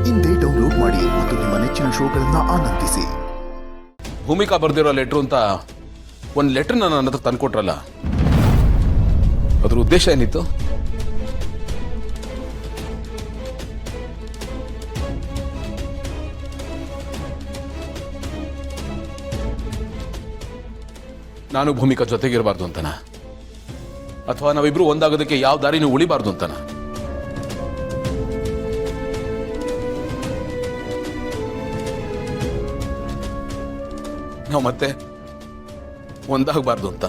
ಇಂದೇ ಡೌನ್ಲೋಡ್ ಮಾಡಿ ಮತ್ತು ನಿಮ್ಮ ನೆಚ್ಚಿನ ಶೋಗಳನ್ನ ಆನಂದಿಸಿ. ಭೂಮಿಕಾ ಬರ್ದಿರೋ ಲೆಟ್ರು ಅಂತ ಒಂದು ಲೆಟರ್ ನನ್ನ ಹತ್ರ ತಂದ್ಕೊಟ್ರಲ್ಲ, ಅದ್ರ ಉದ್ದೇಶ ಏನಿತ್ತು? ನಾನು ಭೂಮಿಕಾ ಜೊತೆಗಿರಬಾರ್ದು ಅಂತನ, ಅಥವಾ ನಾವಿಬ್ರು ಒಂದಾಗೋದಕ್ಕೆ ಯಾವ ದಾರಿನೂ ಉಳಿಬಾರ್ದು ಅಂತನ? ನಾವು ಮತ್ತೆ ಒಂದಾಗಬಾರ್ದು ಅಂತ,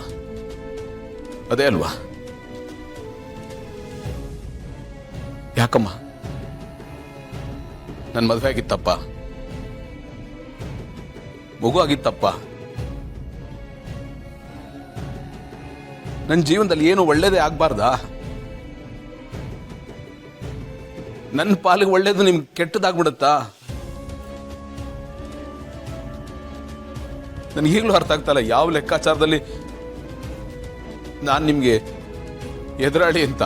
ಅದೇ ಅಲ್ವಾ? ಯಾಕಮ್ಮ ನನ್ನ ಮದುವೆ ಆಗಿತ್ತಪ್ಪ, ಮಗು ಆಗಿತ್ತಪ್ಪ, ನನ್ನ ಜೀವನದಲ್ಲಿ ಏನು ಒಳ್ಳೇದೇ ಆಗ್ಬಾರ್ದಾ? ನನ್ನ ಪಾಲಿಗೆ ಒಳ್ಳೇದು ನಿಮ್ಗೆ ಕೆಟ್ಟದಾಗ್ಬಿಡುತ್ತಾ? ನನಗೆ ಈಗಲೂ ಅರ್ಥ ಆಗ್ತಲ್ಲ ಯಾವ ಲೆಕ್ಕಾಚಾರದಲ್ಲಿ ನಾನು ನಿಮ್ಗೆ ಎದುರಾಳಿ ಅಂತ.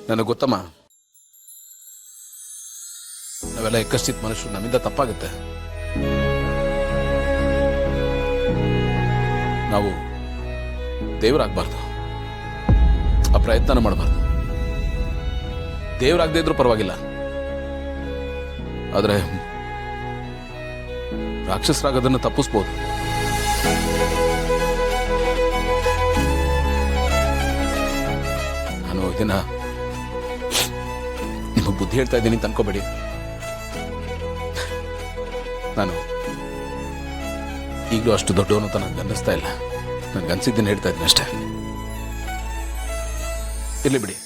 ನನಗೆ ಗೊತ್ತಮ್ಮ, ನಾವೆಲ್ಲ ಎಕ್ಕಶ್ಚಿತ್ ಮನುಷ್ಯರು, ನಮ್ಮಿಂದ ತಪ್ಪಾಗುತ್ತೆ. ನಾವು ದೇವರಾಗಬಾರ್ದು, ಆ ಪ್ರಯತ್ನ ಮಾಡಬಾರ್ದು. ದೇವರಾಗದೇ ಇದ್ರೂ ಪರವಾಗಿಲ್ಲ, ಆದರೆ ರಾಕ್ಷಸರಾಗೋದನ್ನು ತಪ್ಪಿಸ್ಬೋದು. ನಾನು ಇದನ್ನ ನಿಮಗೆ ಬುದ್ಧಿ ಹೇಳ್ತಾ ಇದ್ದೀನಿ ಅಂತ ಅನ್ಕೋಬೇಡಿ. ನಾನು ಈಗಲೂ ಅಷ್ಟು ದೊಡ್ಡವನು ಅಂತ ನನಗೆ ಅನ್ನಿಸ್ತಾ ಇಲ್ಲ. ನನಗೆ ಅನ್ಸಿದ್ದನ್ನು ಹೇಳ್ತಾ ಇದ್ದೀನಿ ಅಷ್ಟೇ. ಇರ್ಲಿ ಬಿಡಿ,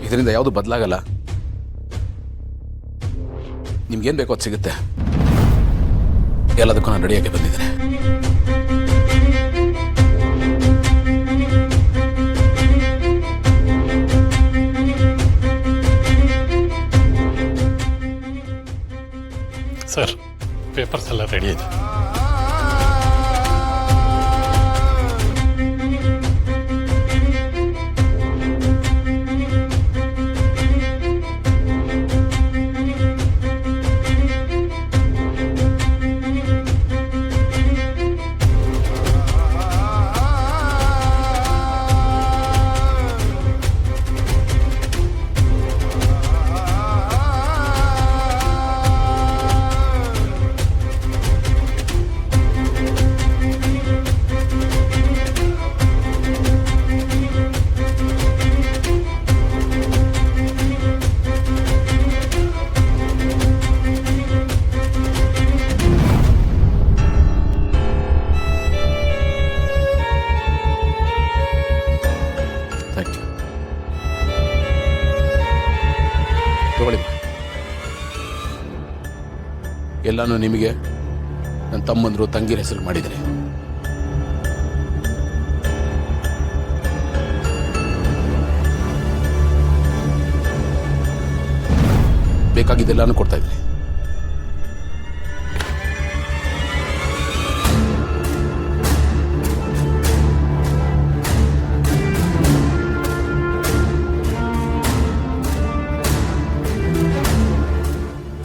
ಇದರಿಂದ ಯಾವುದು ಬದಲಾಗಲ್ಲ. ನಿಮ್ಗೇನು ಬೇಕೋ ಅದು ಸಿಗುತ್ತೆ. ಎಲ್ಲದಕ್ಕೂ ನಾನು ರೆಡಿಯಾಗಿ ಬಂದಿದ್ದೇನೆ. ಸರ್, ಪೇಪರ್ಸ್ ಎಲ್ಲ ರೆಡಿ ಇದೆ. ಎಲ್ಲಾನು ನಿಮಗೆ ನನ್ನ ತಮ್ಮಂದ್ರು ತಂಗಿರ ಹೆಸರು ಮಾಡಿದರೆ, ಬೇಕಾಗಿದ್ದೆಲ್ಲಾನು ಕೊಡ್ತಾ ಇದ್ದೀನಿ.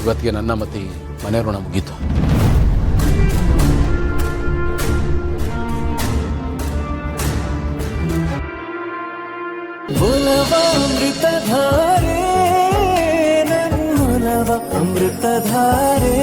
ಇವತ್ತಿಗೆ ನನ್ನ ಮತ್ತೆ ಈ ಮನೆ ಋಣ ಮುಗೀತು. ಅಮೃತಧಾರೆ, ನನ್ನ ಅಮೃತಧಾರೆ.